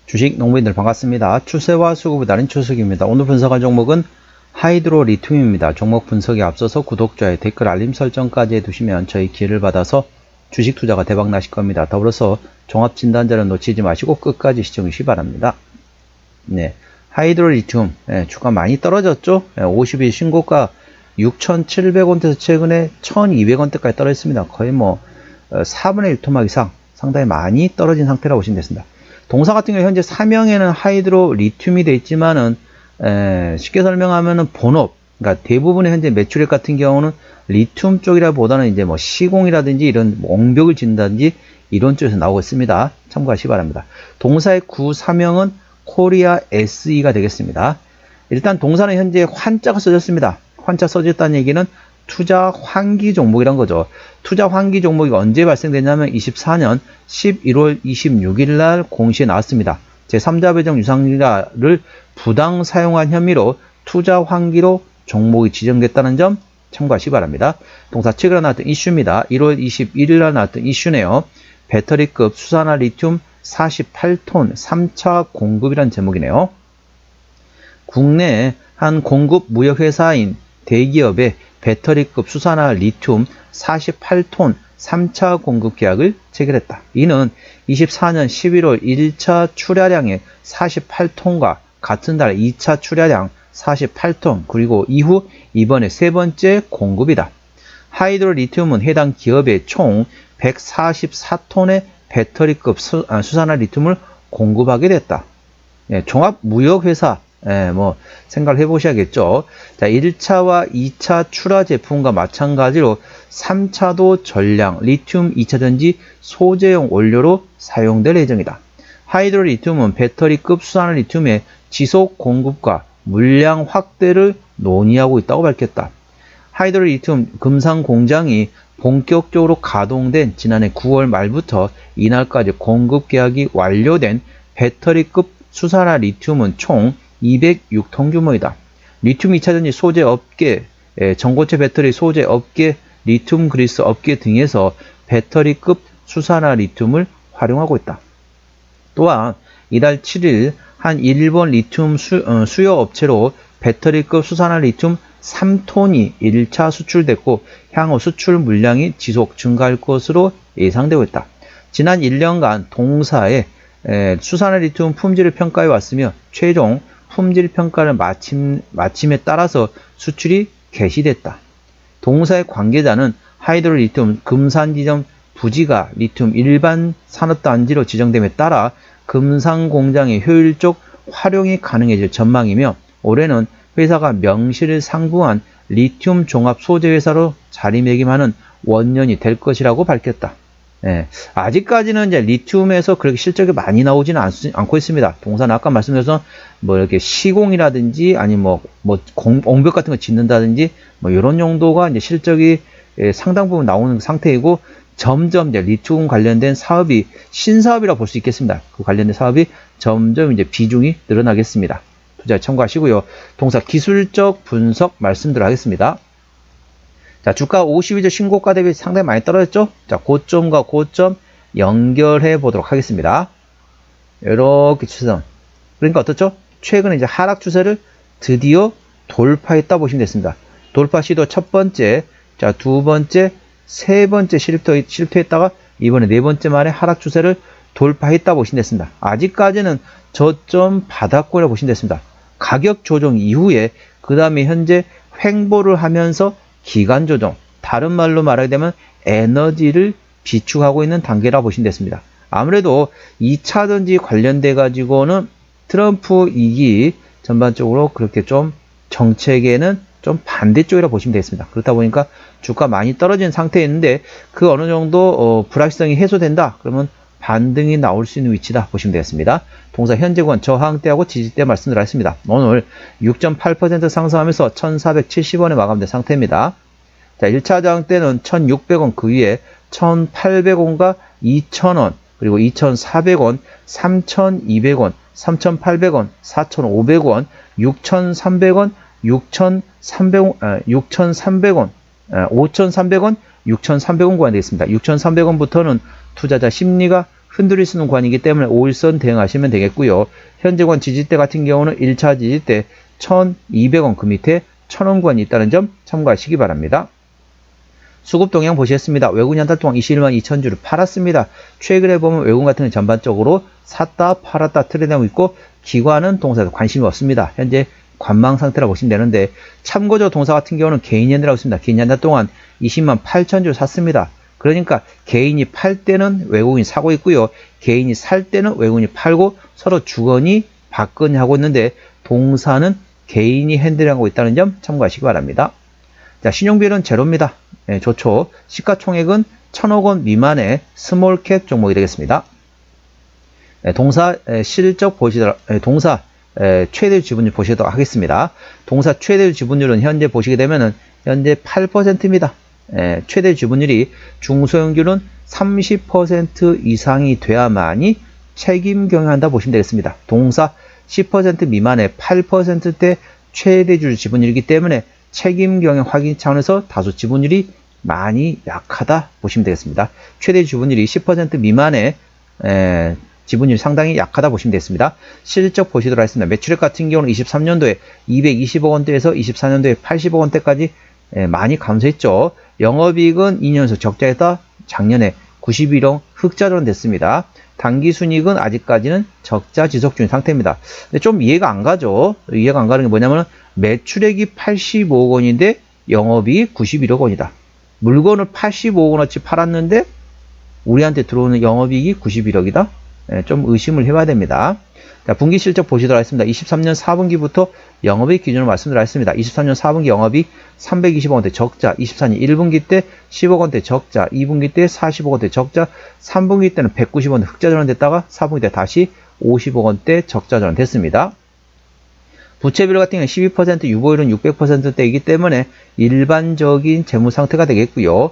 주식 농부인들 반갑습니다. 추세와 수급을 다른 추석입니다. 오늘 분석할 종목은 하이드로 리튬입니다. 종목 분석에 앞서서 구독자의 댓글 알림 설정까지 해두시면 저희 기회를 받아서 주식 투자가 대박 나실 겁니다. 더불어서 종합 진단자를 놓치지 마시고 끝까지 시청해 주시기 바랍니다. 네, 하이드로 리튬 주가 많이 떨어졌죠. 50일 신고가 6,700원대에서 최근에 1,200원대까지 떨어졌습니다. 거의 4분의 1 토막 이상 상당히 많이 떨어진 상태라고 보시면 되겠습니다. 동사 같은 경우 현재 사명에는 하이드로 리튬이 되어 있지만은 쉽게 설명하면은 본업, 그러니까 대부분의 현재 매출액 같은 경우는 리튬 쪽이라보다는 이제 시공이라든지 이런 옹벽을 짓는다든지 이런 쪽에서 나오고 있습니다. 참고하시기 바랍니다. 동사의 구사명은 코리아 SE가 되겠습니다. 일단 동사는 현재 환자가 써졌습니다. 환자 써졌다는 얘기는 투자 환기 종목이란 거죠. 투자 환기 종목이 언제 발생됐냐면 24년 11월 26일 날 공시에 나왔습니다. 제3자 배정 유상자를 부당 사용한 혐의로 투자 환기로 종목이 지정됐다는 점 참고하시기 바랍니다. 동사 최근에 나왔던 이슈입니다. 1월 21일 날 나왔던 이슈네요. 배터리급 수산화 리튬 48톤 3차 공급이라는 제목이네요. 국내 한 공급 무역회사인 대기업의 배터리급 수산화 리튬 48톤 3차 공급 계약을 체결했다. 이는 24년 11월 1차 출하량의 48톤과 같은 달 2차 출하량 48톤 그리고 이후 이번에 세 번째 공급이다. 하이드로 리튬은 해당 기업에 총 144톤의 배터리급 수산화 리튬을 공급하게 됐다. 종합무역회사 생각을 해보셔야겠죠. 자, 1차와 2차 출하 제품과 마찬가지로 3차도 전량 리튬 2차전지 소재용 원료로 사용될 예정이다. 하이드로 리튬은 배터리급 수산화 리튬의 지속 공급과 물량 확대를 논의하고 있다고 밝혔다. 하이드로 리튬 금산 공장이 본격적으로 가동된 지난해 9월 말부터 이날까지 공급 계약이 완료된 배터리급 수산화 리튬은 총 206톤 규모이다. 리튬 2차전지 소재 업계, 전고체 배터리 소재 업계, 리튬 그리스 업계 등에서 배터리급 수산화 리튬을 활용하고 있다. 또한 이달 7일 한 일본 리튬 수요 업체로 배터리급 수산화 리튬 3톤이 1차 수출됐고 향후 수출 물량이 지속 증가할 것으로 예상되고 있다. 지난 1년간 동사의 수산화 리튬 품질을 평가해 왔으며 최종 품질 평가를 마침에 따라서 수출이 개시됐다. 동사의 관계자는 하이드로 리튬 금산 지점 부지가 리튬 일반 산업단지로 지정됨에 따라 금산 공장의 효율적 활용이 가능해질 전망이며 올해는 회사가 명시를 상부한 리튬 종합 소재 회사로 자리매김하는 원년이 될 것이라고 밝혔다. 아직까지는 이제 리튬에서 그렇게 실적이 많이 나오지는 않고 있습니다. 동사는 아까 말씀드려서 이렇게 시공이라든지 아니면 옹벽 같은 거 짓는다든지 이런 용도가 이제 실적이 상당 부분 나오는 상태이고 점점 이제 리튬 관련된 사업이 신사업이라고 볼 수 있겠습니다. 그 관련된 사업이 점점 이제 비중이 늘어나겠습니다. 투자에 참고하시고요. 동사 기술적 분석 말씀드려 하겠습니다. 자, 주가 52주 신고가 대비 상당히 많이 떨어졌죠? 자, 고점과 고점 연결해 보도록 하겠습니다. 이렇게 추세선. 그러니까 어떻죠? 최근에 이제 하락 추세를 드디어 돌파했다 보시면 됐습니다. 돌파 시도 첫 번째, 자, 두 번째, 세 번째 실패했다가 이번에 네 번째 만에 하락 추세를 돌파했다 보시면 됐습니다. 아직까지는 저점 바닥권이라고 보시면 됐습니다. 가격 조정 이후에 그 다음에 현재 횡보를 하면서 기간 조정, 다른 말로 말하게 되면 에너지를 비축하고 있는 단계라 보시면 됐습니다. 아무래도 2차전지 관련돼 가지고는 트럼프 이기 전반적으로 그렇게 좀 정책에는 좀 반대쪽이라 보시면 되겠습니다. 그렇다 보니까 주가 많이 떨어진 상태에 있는데 그 어느 정도 불확실성이 해소된다 그러면 반등이 나올 수 있는 위치다 보시면 되겠습니다. 동사 현재권 저항대하고 지지대 말씀을 하겠습니다. 오늘 6.8% 상승하면서 1470원에 마감된 상태입니다. 자, 1차 저항대는 1600원 그 위에 1800원과 2000원 그리고 2400원, 3200원, 3800원, 4500원, 6300원, 6300원, 5300원, 5300원, 6300원 구간이 되겠습니다. 6300원부터는 투자자 심리가 흔들릴 수 있는 구간이기 때문에 5일선 대응하시면 되겠고요. 현재 구간 지지대 같은 경우는 1차 지지대 1200원 그 밑에 1000원 구간이 있다는 점 참고하시기 바랍니다. 수급 동향 보시겠습니다. 외국인 한 달 동안 21만 2천 주를 팔았습니다. 최근에 보면 외국인 같은 경우는 전반적으로 샀다 팔았다 트레이드하고 있고 기관은 동사에 관심이 없습니다. 현재 관망 상태라고 보시면 되는데 참고적으로 동사 같은 경우는 개인이 핸들하고 있습니다. 개인이 한 달 동안 20만 8천 주를 샀습니다. 그러니까 개인이 팔 때는 외국인이 사고 있고요. 개인이 살 때는 외국인이 팔고 서로 주거니 받거니 하고 있는데 동사는 개인이 핸들하고 있다는 점 참고하시기 바랍니다. 자, 신용비율은 제로입니다. 네, 좋죠. 시가총액은 1000억 원 미만의 스몰캡 종목이 되겠습니다. 네, 동사 실적 보시더라, 동사 최대 지분율 보시도록 하겠습니다. 동사 최대 지분율은 현재 보시게 되면은 현재 8%입니다. 최대 지분율이 중소형주는 30% 이상이 돼야만이 책임 경영한다 보시면 되겠습니다. 동사 10% 미만의 8%대 최대주 지분율이기 때문에 책임 경영 확인 차원에서 다소 지분율이 많이 약하다 보시면 되겠습니다. 최대 지분율이 10% 미만의 지분율이 상당히 약하다 보시면 되겠습니다. 실적 보시도록 하겠습니다. 매출액 같은 경우는 23년도에 220억 원대에서 24년도에 80억 원대까지 많이 감소했죠. 영업이익은 2년 연속 적자에다 작년에 91억 흑자전 됐습니다. 당기순이익은 아직까지는 적자 지속 중인 상태입니다. 근데 좀 이해가 안 가죠. 이해가 안 가는 게 뭐냐면 매출액이 85억 원인데 영업이익 91억 원이다. 물건을 85억 원어치 팔았는데 우리한테 들어오는 영업이익이 91억이다. 좀 의심을 해봐야 됩니다. 자, 분기 실적 보시도록 하겠습니다. 23년 4분기부터 영업이익 기준으로 말씀드렸습니다. 23년 4분기 영업이익 320억 원대 적자, 24년 1분기 때 10억 원대 적자, 2분기 때 40억 원대 적자, 3분기 때는 190억 원대 흑자 전환됐다가 4분기 때 다시 50억 원대 적자 전환됐습니다. 부채비율 같은 경우는 12%, 유보율은 600%대이기 때문에 일반적인 재무 상태가 되겠고요.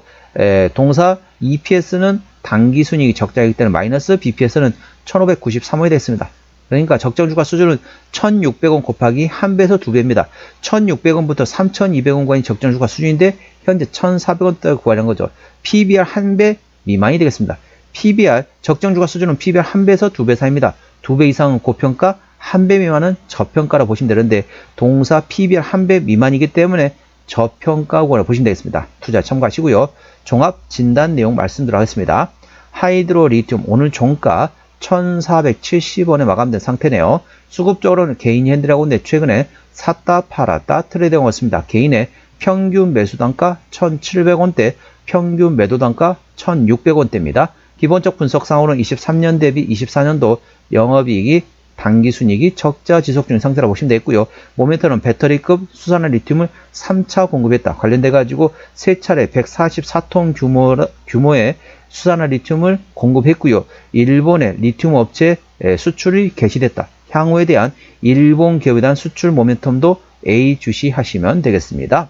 동사 EPS는 당기순이익이 적자이기 때문에 마이너스, BPS는 1593원이 됐습니다. 그러니까 적정주가 수준은 1600원 곱하기 1배에서 2배입니다. 1600원부터 3200원까지 적정주가 수준인데 현재 1400원대를 구하는 거죠. PBR 1배 미만이 되겠습니다. PBR, 적정주가 수준은 PBR 1배에서 2배 사이입니다. 2배 이상은 고평가, 1배 미만은 저평가라고 보시면 되는데 동사 PBR 1배 미만이기 때문에 저평가라고 보시면 되겠습니다. 투자 참고하시고요. 종합 진단 내용 말씀드리겠습니다. 하이드로 리튬 오늘 종가 1470원에 마감된 상태네요. 수급적으로는 개인이 핸들하고 있는데 최근에 샀다 팔았다 트레이딩하고 있습니다. 개인의 평균 매수 단가 1700원대, 평균 매도 단가 1600원대입니다. 기본적 분석상으로는 23년 대비 24년도 영업이익이 당기순이익이 적자 지속 중인 상태라고 보시면 되겠고요. 모멘텀은 배터리급 수산화 리튬을 3차 공급했다. 관련돼 가지고 3차례 144톤 규모의 수산화 리튬을 공급했고요. 일본의 리튬 업체 수출이 개시됐다. 향후에 대한 일본 기업에 대한 수출 모멘텀도 A주시하시면 되겠습니다.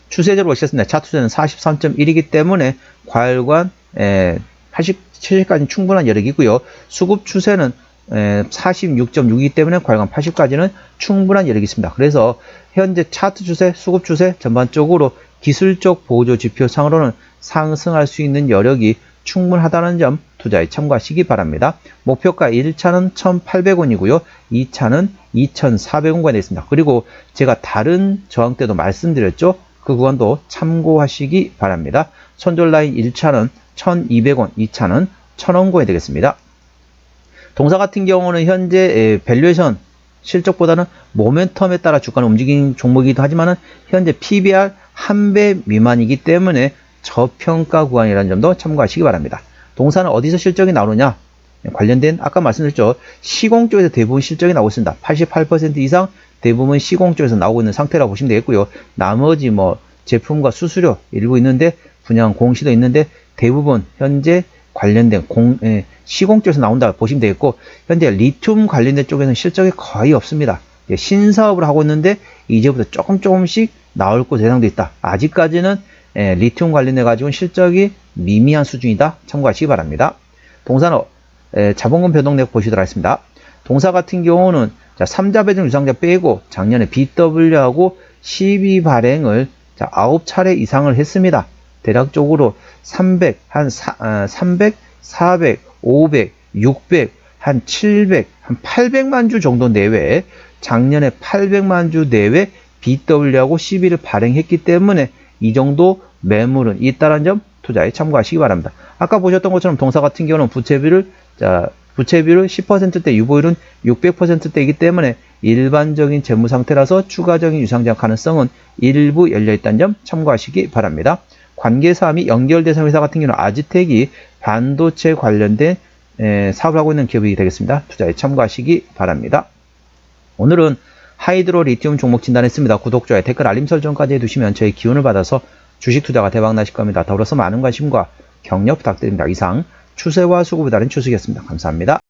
추세적으로 보시겠습니다. 차트세는 43.1이기 때문에 과열관 87까지는 충분한 여력이고요. 수급 추세는 46.6이기 때문에 과열관 80까지는 충분한 여력이 있습니다. 그래서 현재 차트 추세, 수급 추세 전반적으로 기술적 보조 지표상으로는 상승할 수 있는 여력이 충분하다는 점 투자에 참고하시기 바랍니다. 목표가 1차는 1,800원이고요. 2차는 2,400원까지 있습니다. 그리고 제가 다른 저항 때도 말씀드렸죠. 그 구간도 참고하시기 바랍니다. 손절 라인 1차는 1,200원, 2차는 1,000원권이 되겠습니다. 동사 같은 경우는 현재 밸류에이션 실적보다는 모멘텀에 따라 주가는 움직이는 종목이기도 하지만 현재 PBR 1배 미만이기 때문에 저평가 구간이라는 점도 참고하시기 바랍니다. 동사는 어디서 실적이 나오느냐? 관련된 아까 말씀드렸죠. 시공 쪽에서 대부분 실적이 나오고 있습니다. 88% 이상 대부분 시공 쪽에서 나오고 있는 상태라고 보시면 되겠고요. 나머지 뭐 제품과 수수료 일부 있는데 분양 공시도 있는데 대부분 현재 관련된 시공 쪽에서 나온다 보시면 되겠고 현재 리튬 관련된 쪽에서는 실적이 거의 없습니다. 신사업을 하고 있는데 이제부터 조금씩 나올 곳 예상도 있다. 아직까지는 리튬 관련해 가지고는 실적이 미미한 수준이다. 참고하시기 바랍니다. 동사는 자본금 변동력 보시도록 하겠습니다. 동사 같은 경우는 3자 배정 유상자 빼고 작년에 BW하고 12 발행을 9차례 이상을 했습니다. 대략적으로 300, 400, 500, 600, 한 700, 한 800만 주 정도 내외, 작년에 800만 주 내외 BW하고 CB를 발행했기 때문에 이 정도 매물은 있다는 점 투자에 참고하시기 바랍니다. 아까 보셨던 것처럼 동사 같은 경우는 부채비율 10%대, 유보율은 600%대이기 때문에 일반적인 재무 상태라서 추가적인 유상증약 가능성은 일부 열려있다는 점 참고하시기 바랍니다. 관계사 및 연결대상 회사 같은 경우는 아지텍이 반도체 관련된 사업을 하고 있는 기업이 되겠습니다. 투자에 참고하시기 바랍니다. 오늘은 하이드로 리튬 종목 진단했습니다. 구독, 좋아요, 댓글, 알림 설정까지 해두시면 저희 기운을 받아서 주식 투자가 대박 나실 겁니다. 더불어서 많은 관심과 격려 부탁드립니다. 이상 추세와 수급에 따른 추석이었습니다. 감사합니다.